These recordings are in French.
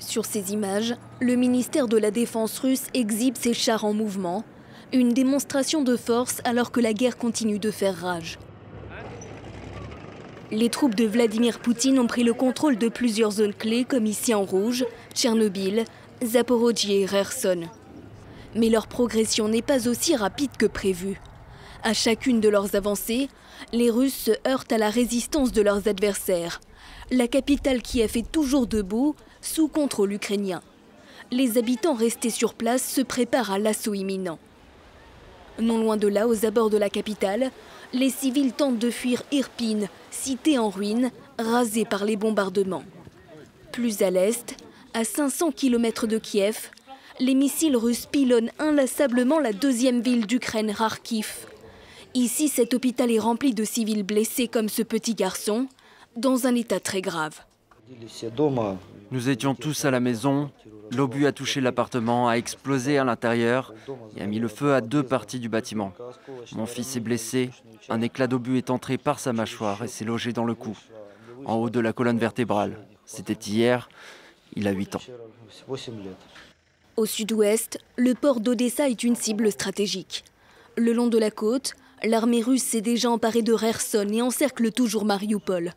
Sur ces images, le ministère de la Défense russe exhibe ses chars en mouvement, une démonstration de force alors que la guerre continue de faire rage. Les troupes de Vladimir Poutine ont pris le contrôle de plusieurs zones clés comme ici en rouge, Tchernobyl, Zaporojye et Kherson. Mais leur progression n'est pas aussi rapide que prévu. À chacune de leurs avancées, les Russes se heurtent à la résistance de leurs adversaires. La capitale Kiev est toujours debout, sous contrôle ukrainien. Les habitants restés sur place se préparent à l'assaut imminent. Non loin de là, aux abords de la capitale, les civils tentent de fuir Irpin, cité en ruine, rasée par les bombardements. Plus à l'est, à 500 km de Kiev, les missiles russes pilonnent inlassablement la deuxième ville d'Ukraine, Kharkiv. Ici, cet hôpital est rempli de civils blessés comme ce petit garçon, dans un état très grave. Nous étions tous à la maison. L'obus a touché l'appartement, a explosé à l'intérieur et a mis le feu à 2 parties du bâtiment. Mon fils est blessé. Un éclat d'obus est entré par sa mâchoire et s'est logé dans le cou, en haut de la colonne vertébrale. C'était hier. Il a 8 ans. Au sud-ouest, le port d'Odessa est une cible stratégique. Le long de la côte, l'armée russe s'est déjà emparée de Kherson et encercle toujours Mariupol.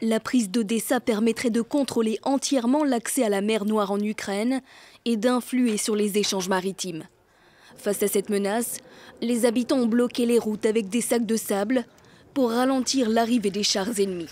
La prise d'Odessa permettrait de contrôler entièrement l'accès à la mer Noire en Ukraine et d'influer sur les échanges maritimes. Face à cette menace, les habitants ont bloqué les routes avec des sacs de sable pour ralentir l'arrivée des chars ennemis.